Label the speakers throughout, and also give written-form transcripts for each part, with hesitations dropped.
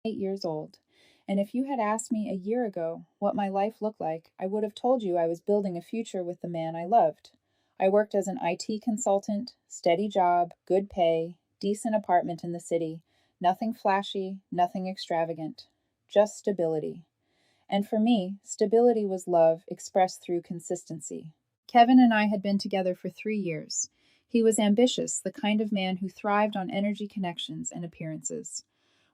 Speaker 1: 8 years old. And if you had asked me a year ago what my life looked like, I would have told you I was building a future with the man I loved. I worked as an IT consultant, steady job, good pay, decent apartment in the city, nothing flashy, nothing extravagant, just stability. And for me, stability was love expressed through consistency. Kevin and I had been together for 3 years. He was ambitious, the kind of man who thrived on energy connections and appearances.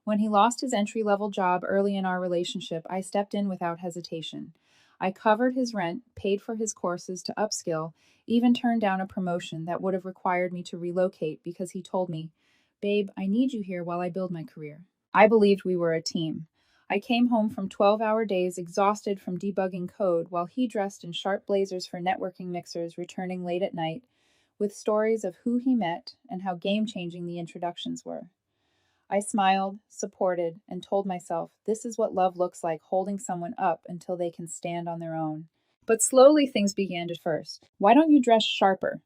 Speaker 1: When he lost his entry level job early in our relationship, I stepped in without hesitation. I covered his rent, paid for his courses to upskill, even turned down a promotion that would have required me to relocate because he told me, "Babe, I need you here while I build my career." I believed we were a team. I came home from 12-hour days exhausted from debugging code while he dressed in sharp blazers for networking mixers, returning late at night, with stories of who he met and how game changing the introductions were. I smiled, supported, and told myself this is what love looks like, holding someone up until they can stand on their own. But slowly things began to first. Why don't you dress sharper?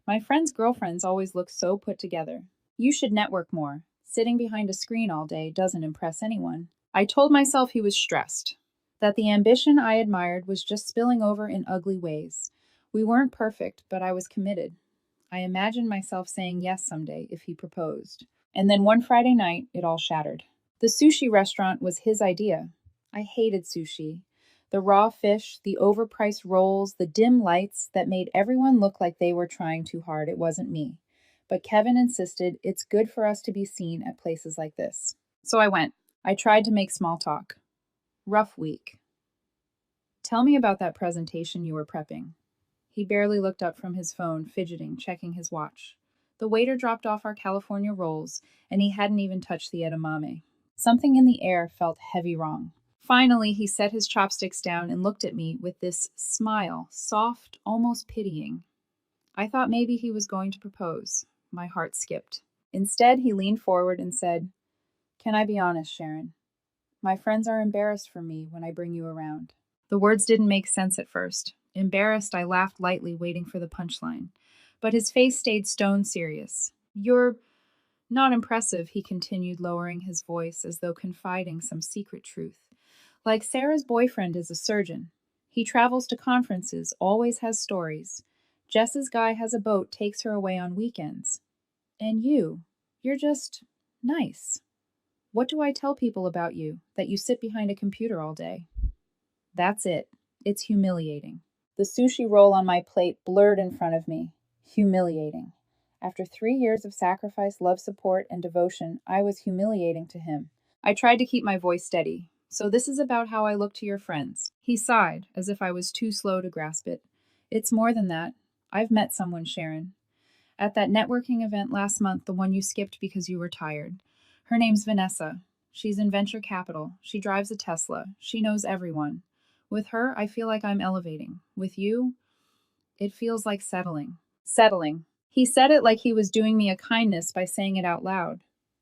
Speaker 1: My friends' girlfriends always look so put together. You should network more. Sitting behind a screen all day doesn't impress anyone. I told myself he was stressed, that the ambition I admired was just spilling over in ugly ways. We weren't perfect, but I was committed. I imagined myself saying yes someday if he proposed. And then one Friday night, it all shattered. The sushi restaurant was his idea. I hated sushi. The raw fish, the overpriced rolls, the dim lights that made everyone look like they were trying too hard. It wasn't me. But Kevin insisted it's good for us to be seen at places like this. So I went. I tried to make small talk. Rough week. Tell me about that presentation you were prepping. He barely looked up from his phone, fidgeting, checking his watch. The waiter dropped off our California rolls, and he hadn't even touched the edamame. Something in the air felt heavy wrong. Finally, he set his chopsticks down and looked at me with this smile, soft, almost pitying. I thought maybe he was going to propose. My heart skipped. Instead, he leaned forward and said, "Can I be honest, Sharon? My friends are embarrassed for me when I bring you around." The words didn't make sense at first. Embarrassed, I laughed lightly, waiting for the punchline. But his face stayed stone serious. "You're not impressive," he continued, lowering his voice as though confiding some secret truth. "Like Sarah's boyfriend is a surgeon. He travels to conferences, always has stories. Jess's guy has a boat, takes her away on weekends. And you're just nice. What do I tell people about you? That you sit behind a computer all day?" That's it. It's humiliating. The sushi roll on my plate blurred in front of me. Humiliating. After 3 years of sacrifice, love, support, and devotion, I was humiliating to him. I tried to keep my voice steady. "So this is about how I look to your friends." He sighed, as if I was too slow to grasp it. "It's more than that. I've met someone, Sharon. At that networking event last month, the one you skipped because you were tired. Her name's Vanessa. She's in venture capital. She drives a Tesla. She knows everyone. With her, I feel like I'm elevating. With you, it feels like settling." Settling. He said it like he was doing me a kindness by saying it out loud.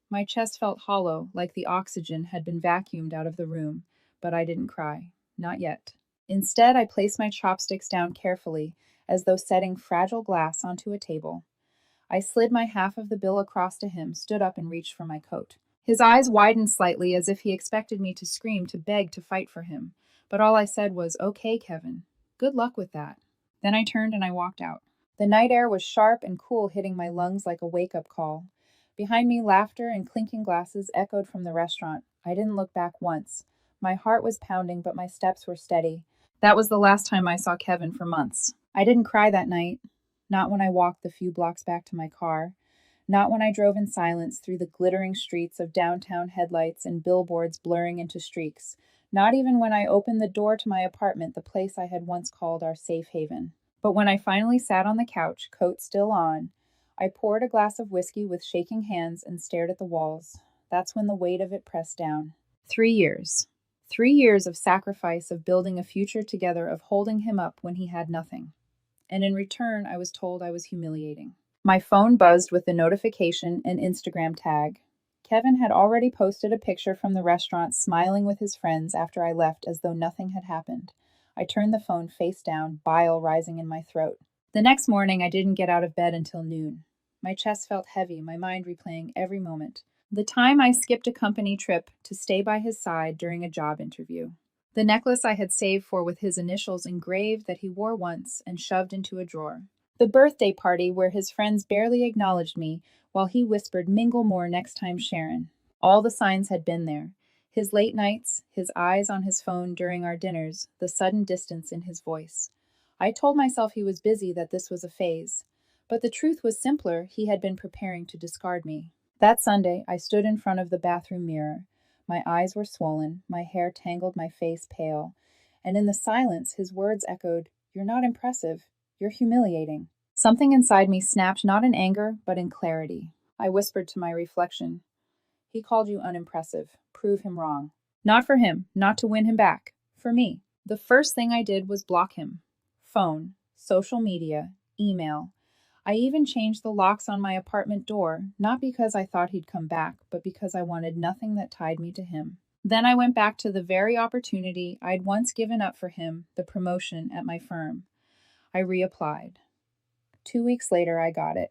Speaker 1: My chest felt hollow, like the oxygen had been vacuumed out of the room, but I didn't cry. Not yet. Instead, I placed my chopsticks down carefully, as though setting fragile glass onto a table. I slid my half of the bill across to him, stood up, and reached for my coat. His eyes widened slightly as if he expected me to scream, to beg, to fight for him. But all I said was, "Okay, Kevin. Good luck with that." Then I turned and I walked out. The night air was sharp and cool, hitting my lungs like a wake-up call. Behind me, laughter and clinking glasses echoed from the restaurant. I didn't look back once. My heart was pounding, but my steps were steady. That was the last time I saw Kevin for months. I didn't cry that night. Not when I walked the few blocks back to my car. Not when I drove in silence through the glittering streets of downtown headlights and billboards blurring into streaks. Not even when I opened the door to my apartment, the place I had once called our safe haven. But when I finally sat on the couch, coat still on, I poured a glass of whiskey with shaking hands and stared at the walls. That's when the weight of it pressed down. 3 years. 3 years of sacrifice, of building a future together, of holding him up when he had nothing. And in return, I was told I was humiliating. My phone buzzed with the notification and Instagram tag. Kevin had already posted a picture from the restaurant, smiling with his friends after I left as though nothing had happened. I turned the phone face down, bile rising in my throat. The next morning, I didn't get out of bed until noon. My chest felt heavy, my mind replaying every moment. The time I skipped a company trip to stay by his side during a job interview. The necklace I had saved for with his initials engraved that he wore once and shoved into a drawer. The birthday party where his friends barely acknowledged me while he whispered, "Mingle more next time, Sharon." All the signs had been there. His late nights, his eyes on his phone during our dinners, the sudden distance in his voice. I told myself he was busy, that this was a phase. But the truth was simpler. He had been preparing to discard me. That Sunday, I stood in front of the bathroom mirror. My eyes were swollen, my hair tangled, my face pale. And in the silence, his words echoed, "You're not impressive. You're humiliating." Something inside me snapped, not in anger, but in clarity. I whispered to my reflection, "He called you unimpressive. Prove him wrong." Not for him, not to win him back. For me. The first thing I did was block him. Phone, social media, email. I even changed the locks on my apartment door, not because I thought he'd come back, but because I wanted nothing that tied me to him. Then I went back to the very opportunity I'd once given up for him, the promotion at my firm. I reapplied. 2 weeks later, I got it.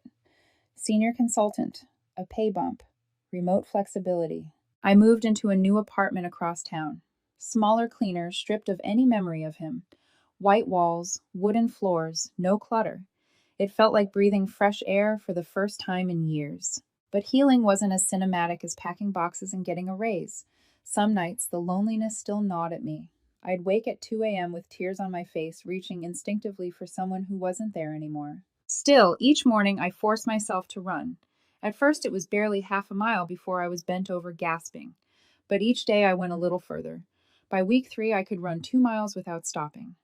Speaker 1: Senior consultant, a pay bump, remote flexibility. I moved into a new apartment across town. Smaller, cleaner, stripped of any memory of him. White walls, wooden floors, no clutter. It felt like breathing fresh air for the first time in years. But healing wasn't as cinematic as packing boxes and getting a raise. Some nights, the loneliness still gnawed at me. I'd wake at 2 a.m. with tears on my face, reaching instinctively for someone who wasn't there anymore. Still, each morning I forced myself to run. At first, it was barely half a mile before I was bent over gasping. But each day I went a little further. By week 3, I could run 2 miles without stopping.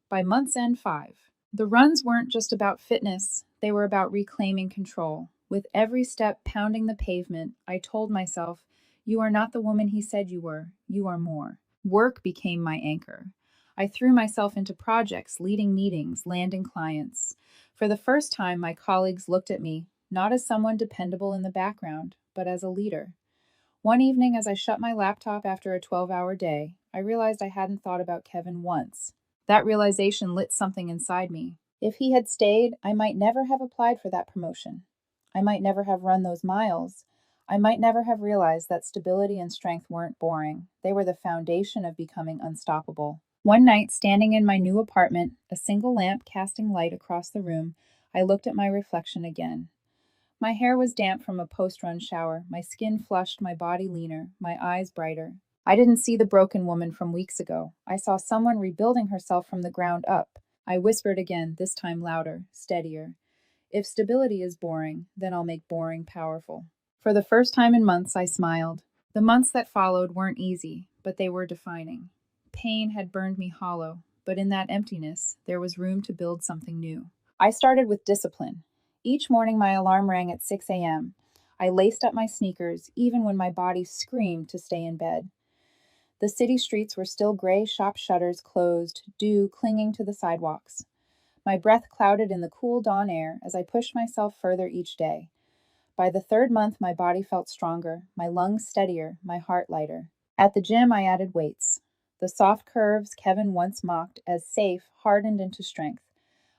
Speaker 1: By month's end, 5. The runs weren't just about fitness, they were about reclaiming control. With every step pounding the pavement, I told myself, "You are not the woman he said you were. You are more." Work became my anchor. I threw myself into projects, leading meetings, landing clients. For the first time, my colleagues looked at me, not as someone dependable in the background, but as a leader. One evening, as I shut my laptop after a 12-hour day, I realized I hadn't thought about Kevin once. That realization lit something inside me. If he had stayed, I might never have applied for that promotion. I might never have run those miles. I might never have realized that stability and strength weren't boring. They were the foundation of becoming unstoppable. One night, standing in my new apartment, a single lamp casting light across the room, I looked at my reflection again. My hair was damp from a post-run shower, my skin flushed, my body leaner, my eyes brighter. I didn't see the broken woman from weeks ago. I saw someone rebuilding herself from the ground up. I whispered again, this time louder, steadier. "If stability is boring, then I'll make boring powerful." For the first time in months, I smiled. The months that followed weren't easy, but they were defining. Pain had burned me hollow, but in that emptiness, there was room to build something new. I started with discipline. Each morning, my alarm rang at 6 a.m. I laced up my sneakers, even when my body screamed to stay in bed. The city streets were still gray, shop shutters closed, dew clinging to the sidewalks. My breath clouded in the cool dawn air as I pushed myself further each day. By the 3rd month, my body felt stronger, my lungs steadier, my heart lighter. At the gym, I added weights. The soft curves Kevin once mocked as safe hardened into strength.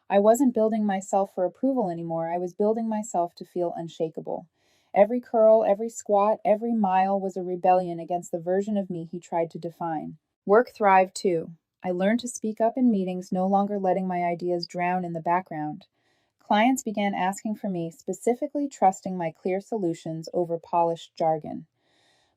Speaker 1: I wasn't building myself for approval anymore. I was building myself to feel unshakable. Every curl, every squat, every mile was a rebellion against the version of me he tried to define. Work thrived too. I learned to speak up in meetings, no longer letting my ideas drown in the background. Clients began asking for me, specifically trusting my clear solutions over polished jargon.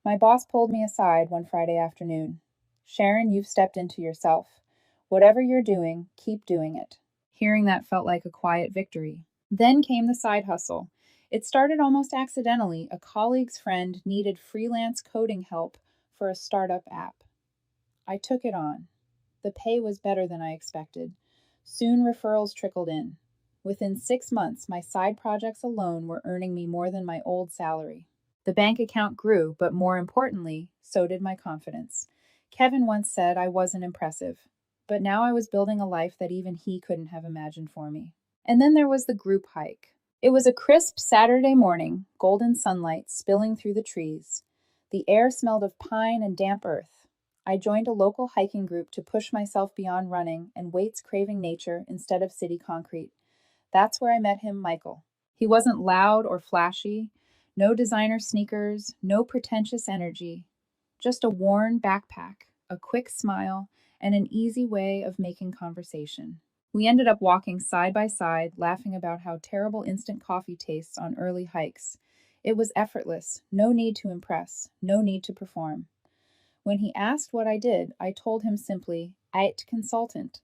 Speaker 1: My boss pulled me aside one Friday afternoon. "Sharon, you've stepped into yourself. Whatever you're doing, keep doing it." Hearing that felt like a quiet victory. Then came the side hustle. It started almost accidentally. A colleague's friend needed freelance coding help for a startup app. I took it on. The pay was better than I expected. Soon referrals trickled in. Within 6 months, my side projects alone were earning me more than my old salary. The bank account grew, but more importantly, so did my confidence. Kevin once said I wasn't impressive, but now I was building a life that even he couldn't have imagined for me. And then there was the group hike. It was a crisp Saturday morning, golden sunlight spilling through the trees. The air smelled of pine and damp earth. I joined a local hiking group to push myself beyond running and weights craving nature instead of city concrete. That's where I met him, Michael. He wasn't loud or flashy. No designer sneakers, no pretentious energy, just a worn backpack, a quick smile, and an easy way of making conversation. We ended up walking side by side, laughing about how terrible instant coffee tastes on early hikes. It was effortless, no need to impress, no need to perform. When he asked what I did, I told him simply, IT consultant,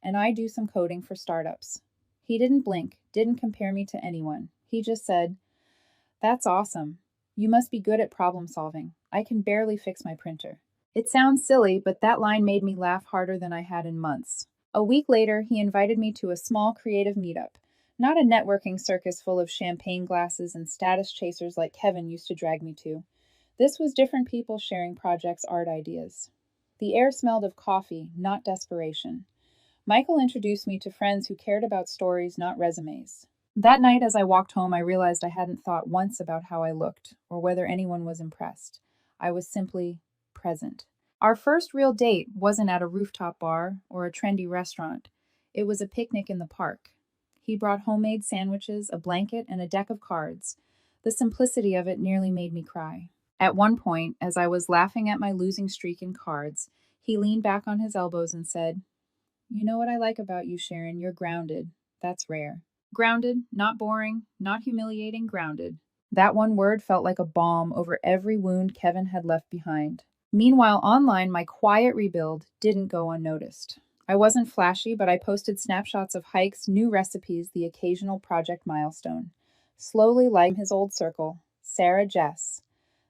Speaker 1: and I do some coding for startups. He didn't blink, didn't compare me to anyone. He just said, "That's awesome. You must be good at problem solving. I can barely fix my printer." It sounds silly, but that line made me laugh harder than I had in months. A week later, he invited me to a small creative meetup. Not a networking circus full of champagne glasses and status chasers like Kevin used to drag me to. This was different people sharing projects, art ideas. The air smelled of coffee, not desperation. Michael introduced me to friends who cared about stories, not resumes. That night, as I walked home, I realized I hadn't thought once about how I looked or whether anyone was impressed. I was simply present. Our first real date wasn't at a rooftop bar or a trendy restaurant. It was a picnic in the park. He brought homemade sandwiches, a blanket, and a deck of cards. The simplicity of it nearly made me cry. At one point, as I was laughing at my losing streak in cards, he leaned back on his elbows and said, "You know what I like about you, Sharon? You're grounded. That's rare." Grounded, not boring, not humiliating, grounded. That one word felt like a balm over every wound Kevin had left behind. Meanwhile, online, my quiet rebuild didn't go unnoticed. I wasn't flashy, but I posted snapshots of hikes, new recipes, the occasional project milestone. Slowly, like his old circle, Sarah, Jess,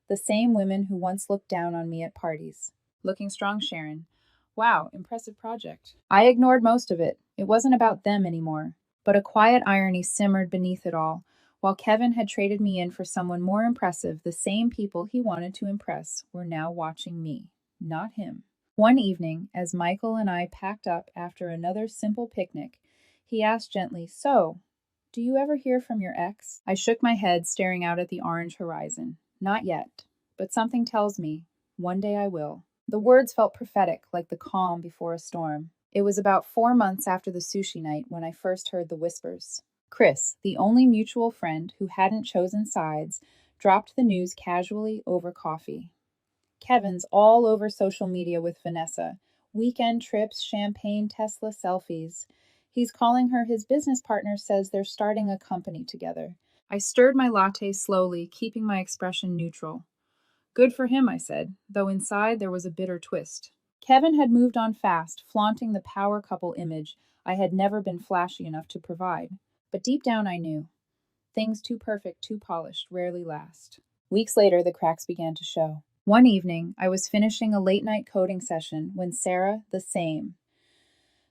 Speaker 1: the same women who once looked down on me at parties. Looking strong, Sharon. Wow, impressive project. I ignored most of it. It wasn't about them anymore. But a quiet irony simmered beneath it all. While Kevin had traded me in for someone more impressive, the same people he wanted to impress were now watching me, not him. One evening, as Michael and I packed up after another simple picnic, he asked gently, "So, do you ever hear from your ex?" I shook my head, staring out at the orange horizon. Not yet, but something tells me one day I will. The words felt prophetic, like the calm before a storm. It was about 4 months after the sushi night when I first heard the whispers. Chris, the only mutual friend who hadn't chosen sides, dropped the news casually over coffee. Kevin's all over social media with Vanessa. Weekend trips, champagne, Tesla selfies. He's calling her his business partner, says they're starting a company together. I stirred my latte slowly, keeping my expression neutral. Good for him, I said, though inside there was a bitter twist. Kevin had moved on fast, flaunting the power couple image I had never been flashy enough to provide. But deep down I knew. Things too perfect, too polished, rarely last. Weeks later, the cracks began to show. One evening, I was finishing a late-night coding session when Sarah, the same.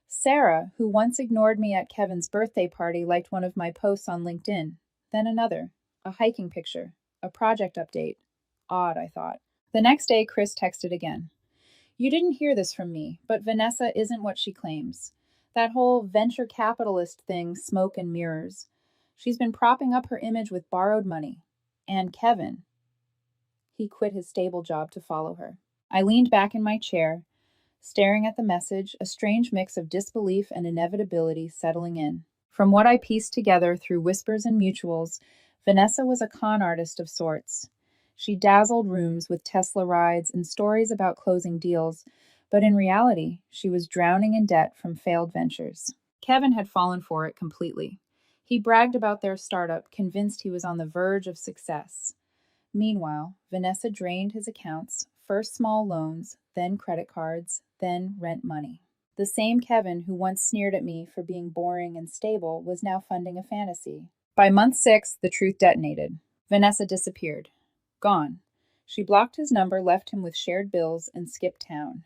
Speaker 1: Sarah, who once ignored me at Kevin's birthday party, liked one of my posts on LinkedIn. Then another. A hiking picture. A project update. Odd, I thought. The next day, Chris texted again. "You didn't hear this from me, but Vanessa isn't what she claims. That whole venture capitalist thing, smoke and mirrors. She's been propping up her image with borrowed money. And Kevin, he quit his stable job to follow her." I leaned back in my chair, staring at the message, a strange mix of disbelief and inevitability settling in. From what I pieced together through whispers and mutuals, Vanessa was a con artist of sorts. She dazzled rooms with Tesla rides and stories about closing deals, but in reality, she was drowning in debt from failed ventures. Kevin had fallen for it completely. He bragged about their startup, convinced he was on the verge of success. Meanwhile, Vanessa drained his accounts, first small loans, then credit cards, then rent money. The same Kevin who once sneered at me for being boring and stable was now funding a fantasy. By month 6, the truth detonated. Vanessa disappeared. Gone. She blocked his number, left him with shared bills, and skipped town.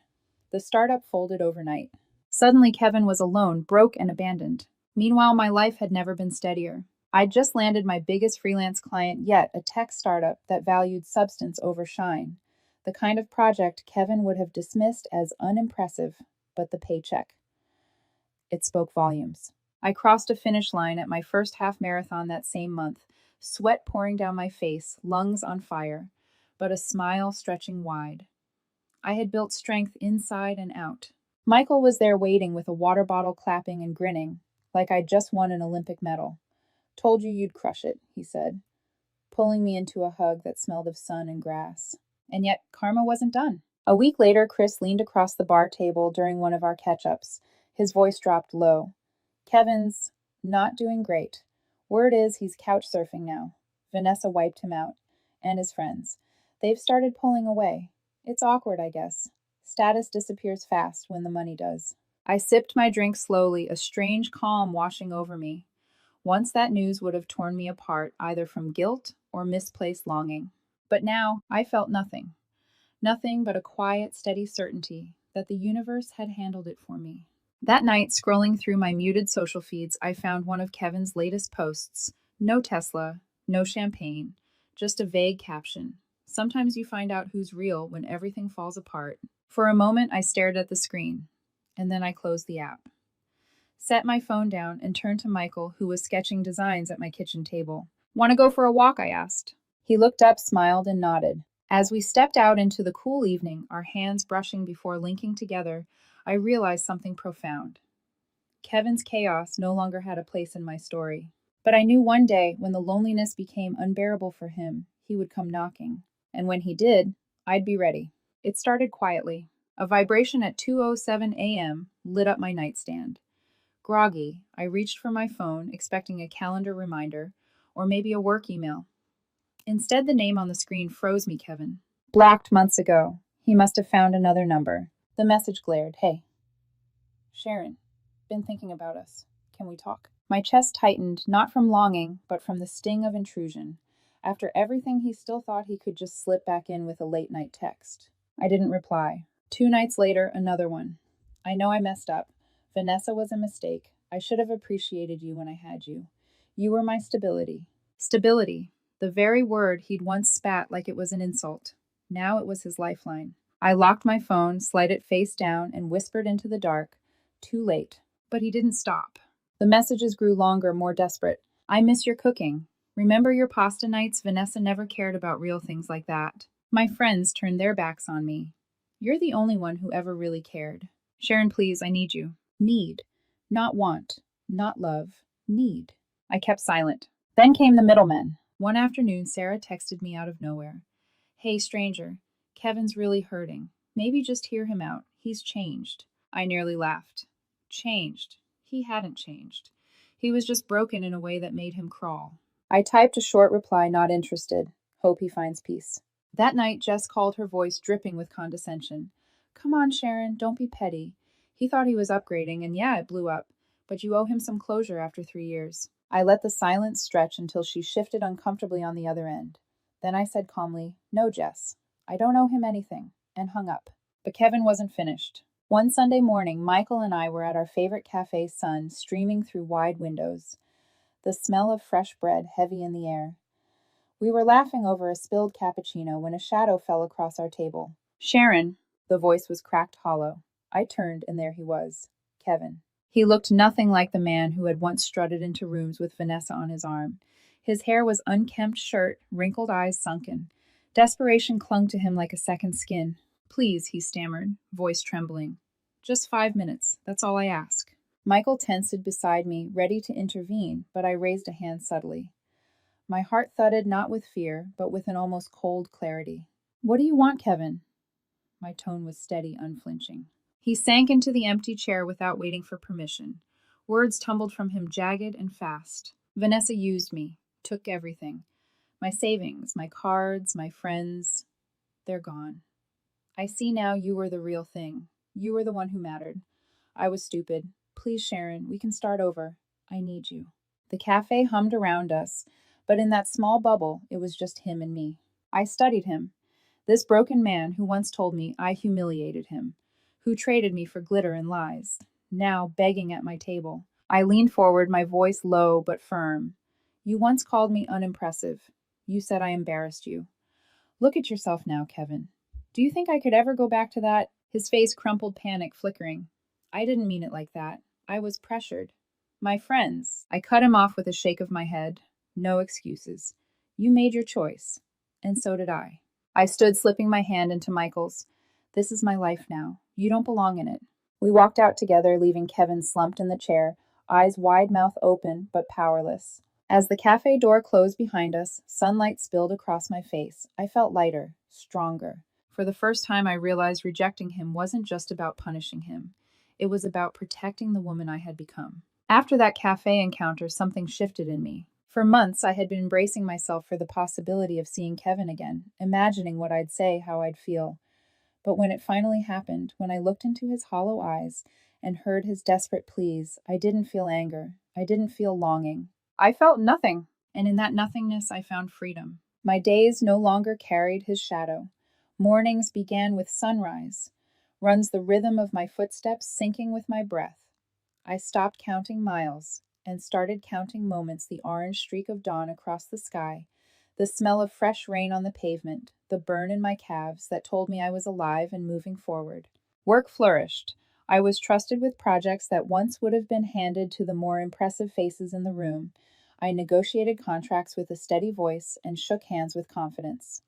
Speaker 1: The startup folded overnight. Suddenly, Kevin was alone, broke and abandoned. Meanwhile, my life had never been steadier. I'd just landed my biggest freelance client yet, a tech startup that valued substance over shine. The kind of project Kevin would have dismissed as unimpressive, but the paycheck. It spoke volumes. I crossed a finish line at my first half marathon that same month, sweat pouring down my face, lungs on fire, but a smile stretching wide. I had built strength inside and out. Michael was there waiting with a water bottle clapping and grinning, like I'd just won an Olympic medal. "Told you you'd crush it," he said. pulling me into a hug that smelled of sun and grass. And yet, karma wasn't done. A week later, Chris leaned across the bar table during one of our catch-ups. His voice dropped low. Kevin's not doing great. Word is he's couch surfing now. Vanessa wiped him out. And his friends. They've started pulling away. It's awkward, I guess. Status disappears fast when the money does. I sipped my drink slowly, a strange calm washing over me. Once that news would have torn me apart, either from guilt or misplaced longing. But now I felt nothing. Nothing but a quiet, steady certainty that the universe had handled it for me. That night, scrolling through my muted social feeds, I found one of Kevin's latest posts. No Tesla, no champagne, just a vague caption. Sometimes you find out who's real when everything falls apart. For a moment, I stared at the screen, and then I closed the app. Set my phone down and turned to Michael, who was sketching designs at my kitchen table. Want to go for a walk? I asked. He looked up, smiled, and nodded. As we stepped out into the cool evening, our hands brushing before linking together, I realized something profound. Kevin's chaos no longer had a place in my story. But I knew one day, when the loneliness became unbearable for him, he would come knocking. And when he did, I'd be ready. It started quietly. A vibration at 2:07 a.m. lit up my nightstand. Groggy, I reached for my phone, expecting a calendar reminder, or maybe a work email. Instead, the name on the screen froze me, Kevin. Blocked months ago. He must have found another number. The message glared. Hey, Sharon, been thinking about us. Can we talk? My chest tightened, not from longing, but from the sting of intrusion. After everything, he still thought he could just slip back in with a late-night text. I didn't reply. 2 nights later, another one. I know I messed up. Vanessa was a mistake. I should have appreciated you when I had you. You were my stability. Stability. The very word he'd once spat like it was an insult. Now it was his lifeline. I locked my phone, slid it face down, and whispered into the dark. Too late. But he didn't stop. The messages grew longer, more desperate. I miss your cooking. Remember your pasta nights? Vanessa never cared about real things like that. My friends turned their backs on me. You're the only one who ever really cared. Sharon, please, I need you. Need. Not want. Not love. Need. I kept silent. Then came the middlemen. One afternoon, Sarah texted me out of nowhere. Hey, stranger. Kevin's really hurting. Maybe just hear him out. He's changed. I nearly laughed. Changed. He hadn't changed. He was just broken in a way that made him crawl. I typed a short reply, not interested. Hope he finds peace. That night, Jess called, her voice dripping with condescension. Come on, Sharon, don't be petty. He thought he was upgrading, and yeah, it blew up. But you owe him some closure after 3 years. I let the silence stretch until she shifted uncomfortably on the other end. Then I said calmly, No, Jess, I don't owe him anything, and hung up. But Kevin wasn't finished. One Sunday morning, Michael and I were at our favorite cafe, Sun, streaming through wide windows. The smell of fresh bread heavy in the air. We were laughing over a spilled cappuccino when a shadow fell across our table. Sharon, the voice was cracked hollow. I turned, and there he was, Kevin. He looked nothing like the man who had once strutted into rooms with Vanessa on his arm. His hair was unkempt shirt, wrinkled eyes sunken. Desperation clung to him like a second skin. Please, he stammered, voice trembling. Just 5 minutes, that's all I ask. Michael tensed beside me, ready to intervene, but I raised a hand subtly. My heart thudded not with fear, but with an almost cold clarity. What do you want, Kevin? My tone was steady, unflinching. He sank into the empty chair without waiting for permission. Words tumbled from him jagged and fast. Vanessa used me, took everything. My savings, my cards, my friends, they're gone. I see now you were the real thing. You were the one who mattered. I was stupid. Please, Sharon, we can start over. I need you. The cafe hummed around us, but in that small bubble, it was just him and me. I studied him. This broken man who once told me I humiliated him, who traded me for glitter and lies, now begging at my table. I leaned forward, my voice low but firm. You once called me unimpressive. You said I embarrassed you. Look at yourself now, Kevin. Do you think I could ever go back to that? His face crumpled, panic flickering. I didn't mean it like that. I was pressured. My friends. I cut him off with a shake of my head. No excuses. You made your choice. And so did I. I stood, slipping my hand into Michael's. This is my life now. You don't belong in it. We walked out together, leaving Kevin slumped in the chair, eyes wide, mouth open, but powerless. As the cafe door closed behind us, sunlight spilled across my face. I felt lighter, stronger. For the first time, I realized rejecting him wasn't just about punishing him. It was about protecting the woman I had become. After that cafe encounter, something shifted in me. For months, I had been bracing myself for the possibility of seeing Kevin again, imagining what I'd say, how I'd feel. But when it finally happened, when I looked into his hollow eyes and heard his desperate pleas, I didn't feel anger. I didn't feel longing. I felt nothing, and in that nothingness I found freedom. My days no longer carried his shadow. Mornings began with sunrise, runs the rhythm of my footsteps syncing with my breath. I stopped counting miles and started counting moments, the orange streak of dawn across the sky, the smell of fresh rain on the pavement, the burn in my calves that told me I was alive and moving forward. Work flourished. I was trusted with projects that once would have been handed to the more impressive faces in the room. I negotiated contracts with a steady voice and shook hands with confidence.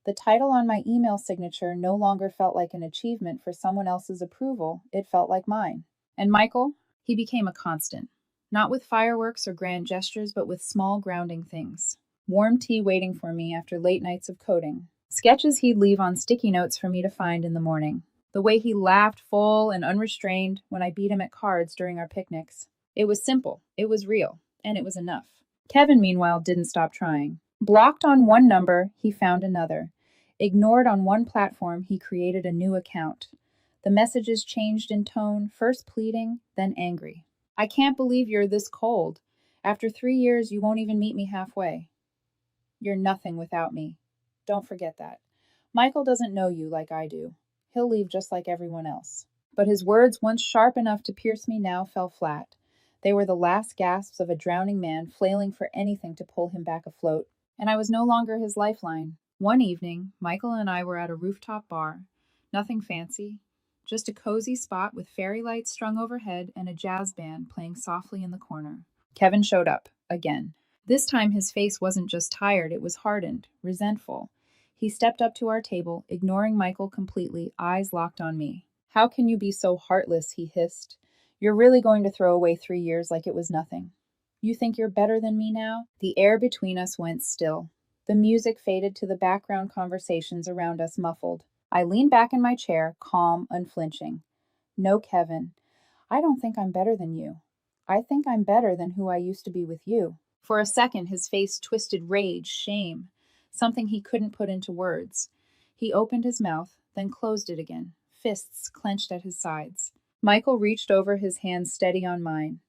Speaker 1: The title on my email signature no longer felt like an achievement for someone else's approval, it felt like mine. And Michael, he became a constant. Not with fireworks or grand gestures, but with small grounding things. Warm tea waiting for me after late nights of coding. Sketches he'd leave on sticky notes for me to find in the morning. The way he laughed full and unrestrained when I beat him at cards during our picnics. It was simple, it was real, and it was enough. Kevin, meanwhile, didn't stop trying. Blocked on one number, he found another. Ignored on one platform, he created a new account. The messages changed in tone, first pleading, then angry. I can't believe you're this cold. After 3 years, you won't even meet me halfway. You're nothing without me. Don't forget that. Michael doesn't know you like I do. He'll leave just like everyone else. But his words, once sharp enough to pierce me now, fell flat. They were the last gasps of a drowning man flailing for anything to pull him back afloat. And I was no longer his lifeline. One evening, Michael and I were at a rooftop bar. Nothing fancy, just a cozy spot with fairy lights strung overhead and a jazz band playing softly in the corner. Kevin showed up, again. This time his face wasn't just tired, it was hardened, resentful. He stepped up to our table, ignoring Michael completely, eyes locked on me. How can you be so heartless, he hissed. You're really going to throw away 3 years like it was nothing. You think you're better than me now? The air between us went still. The music faded to the background conversations around us muffled. I leaned back in my chair, calm, unflinching. No, Kevin, I don't think I'm better than you. I think I'm better than who I used to be with you. For a second, his face twisted rage, shame, something he couldn't put into words. He opened his mouth, then closed it again, fists clenched at his sides. Michael reached over, his hands steady on mine.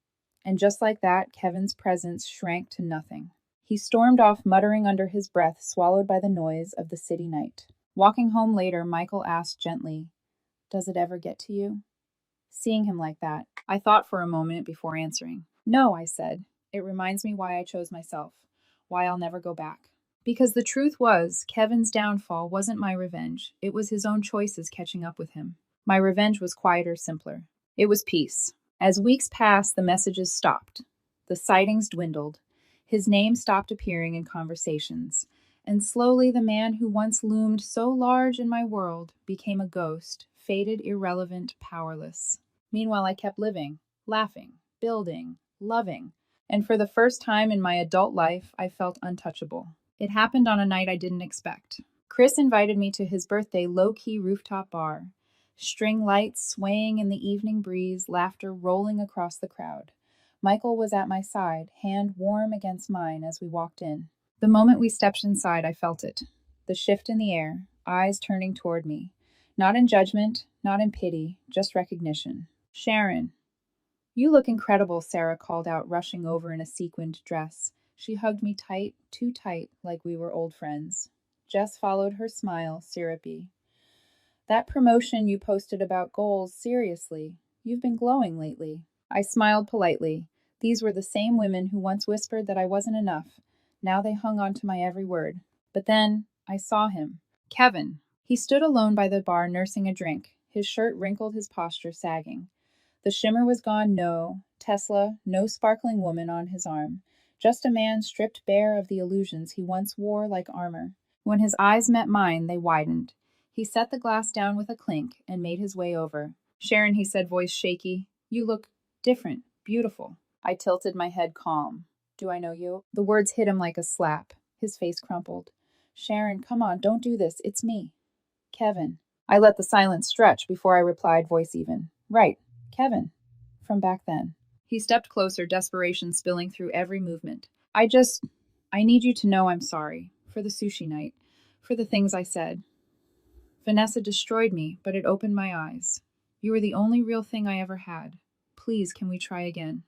Speaker 1: And just like that, Kevin's presence shrank to nothing. He stormed off, muttering under his breath, swallowed by the noise of the city night. Walking home later, Michael asked gently, "Does it ever get to you?" Seeing him like that, I thought for a moment before answering. "No," I said. "It reminds me why I chose myself, why I'll never go back." Because the truth was, Kevin's downfall wasn't my revenge. It was his own choices catching up with him. My revenge was quieter, simpler. It was peace. As weeks passed, the messages stopped. The sightings dwindled. His name stopped appearing in conversations. And slowly, the man who once loomed so large in my world became a ghost, faded, irrelevant, powerless. Meanwhile, I kept living, laughing, building, loving. And for the first time in my adult life, I felt untouchable. It happened on a night I didn't expect. Chris invited me to his birthday low-key rooftop bar. String lights swaying in the evening breeze, laughter rolling across the crowd. Michael was at my side, hand warm against mine as we walked in. The moment we stepped inside, I felt it. The shift in the air, eyes turning toward me. Not in judgment, not in pity, just recognition. "Sharon." "You look incredible," Sarah called out, rushing over in a sequined dress. She hugged me tight, too tight, like we were old friends. Jess followed her smile, syrupy. "That promotion you posted about goals, seriously. You've been glowing lately." I smiled politely. These were the same women who once whispered that I wasn't enough. Now they hung on to my every word. But then I saw him. Kevin. He stood alone by the bar nursing a drink. His shirt wrinkled, his posture sagging. The shimmer was gone, no Tesla, no sparkling woman on his arm. Just a man stripped bare of the illusions he once wore like armor. When his eyes met mine, they widened. He set the glass down with a clink and made his way over. "Sharon," he said, voice shaky, "you look different, beautiful." I tilted my head, calm. Do I know you? The words hit him like a slap. His face crumpled. Sharon, come on, don't do this. It's me. Kevin. I let the silence stretch before I replied, voice even. Right, Kevin. From back then. He stepped closer, desperation spilling through every movement. I need you to know I'm sorry. For the sushi night. For the things I said. Vanessa destroyed me, but it opened my eyes. You were the only real thing I ever had. Please, can we try again?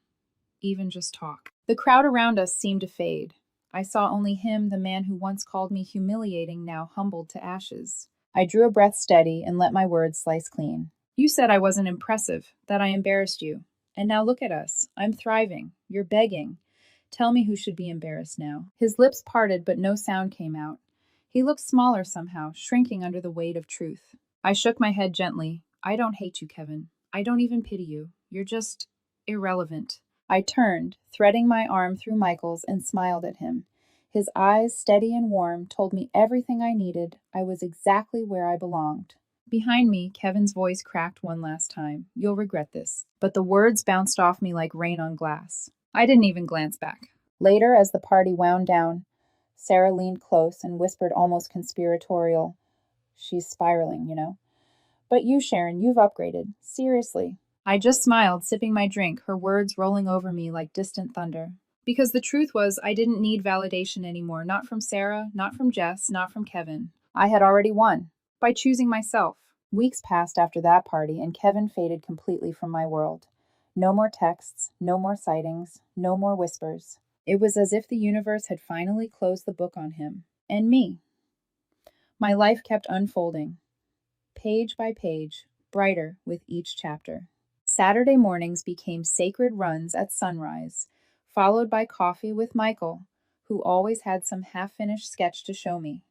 Speaker 1: Even just talk. The crowd around us seemed to fade. I saw only him, the man who once called me humiliating, now humbled to ashes. I drew a breath steady and let my words slice clean. You said I wasn't impressive, that I embarrassed you. And now look at us. I'm thriving. You're begging. Tell me who should be embarrassed now. His lips parted, but no sound came out. He looked smaller somehow, shrinking under the weight of truth. I shook my head gently. I don't hate you, Kevin. I don't even pity you. You're just irrelevant. I turned, threading my arm through Michael's, and smiled at him. His eyes, steady and warm, told me everything I needed. I was exactly where I belonged. Behind me, Kevin's voice cracked one last time. You'll regret this. But the words bounced off me like rain on glass. I didn't even glance back. Later, as the party wound down, Sarah leaned close and whispered almost conspiratorial, She's spiraling, you know. But you, Sharon, you've upgraded. Seriously. I just smiled, sipping my drink, her words rolling over me like distant thunder. Because the truth was, I didn't need validation anymore, not from Sarah, not from Jess, not from Kevin. I had already won, by choosing myself. Weeks passed after that party, and Kevin faded completely from my world. No more texts, no more sightings, no more whispers. It was as if the universe had finally closed the book on him. And me. My life kept unfolding, page by page, brighter with each chapter. Saturday mornings became sacred runs at sunrise, followed by coffee with Michael, who always had some half-finished sketch to show me.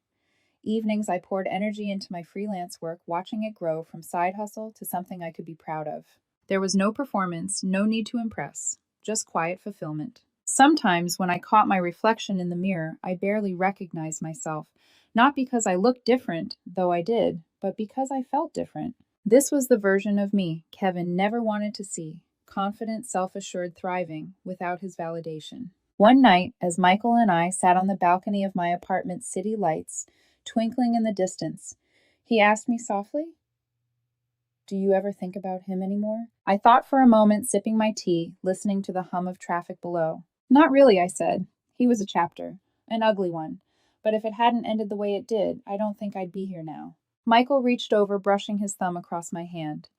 Speaker 1: Evenings I poured energy into my freelance work, watching it grow from side hustle to something I could be proud of. There was no performance, no need to impress, just quiet fulfillment. Sometimes, when I caught my reflection in the mirror, I barely recognized myself, not because I looked different, though I did, but because I felt different. This was the version of me Kevin never wanted to see, confident, self-assured, thriving, without his validation. One night, as Michael and I sat on the balcony of my apartment's city lights, twinkling in the distance, he asked me softly, Do you ever think about him anymore? I thought for a moment, sipping my tea, listening to the hum of traffic below. Not really, I said. He was a chapter, an ugly one. But if it hadn't ended the way it did, I don't think I'd be here now. Michael reached over, brushing his thumb across my hand.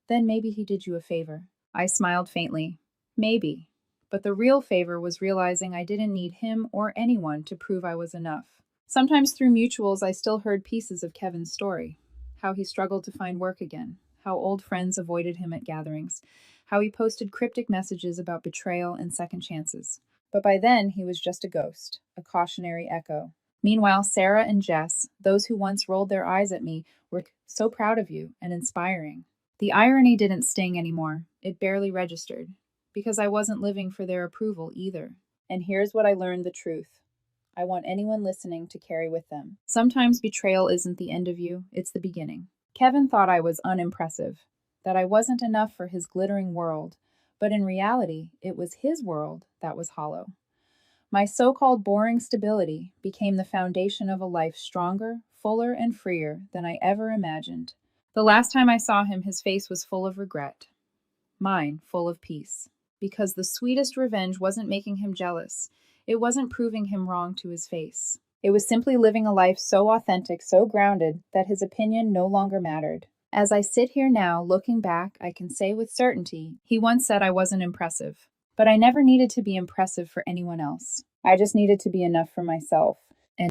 Speaker 1: Then maybe he did you a favor. I smiled faintly. Maybe. But the real favor was realizing I didn't need him or anyone to prove I was enough. Sometimes through mutuals, I still heard pieces of Kevin's story. How he struggled to find work again. How old friends avoided him at gatherings. How he posted cryptic messages about betrayal and second chances. But by then, he was just a ghost, a cautionary echo. Meanwhile, Sarah and Jess, those who once rolled their eyes at me, were so proud of you and inspiring. The irony didn't sting anymore. It barely registered. Because I wasn't living for their approval either. And here's what I learned the truth. I want anyone listening to carry with them. Sometimes betrayal isn't the end of you, it's the beginning. Kevin thought I was unimpressive, that I wasn't enough for his glittering world, but in reality, it was his world that was hollow. My so-called boring stability became the foundation of a life stronger, fuller, and freer than I ever imagined. The last time I saw him, his face was full of regret. Mine, full of peace. Because the sweetest revenge wasn't making him jealous. It wasn't proving him wrong to his face. It was simply living a life so authentic, so grounded, that his opinion no longer mattered. As I sit here now, looking back, I can say with certainty, he once said I wasn't impressive. But I never needed to be impressive for anyone else. I just needed to be enough for myself.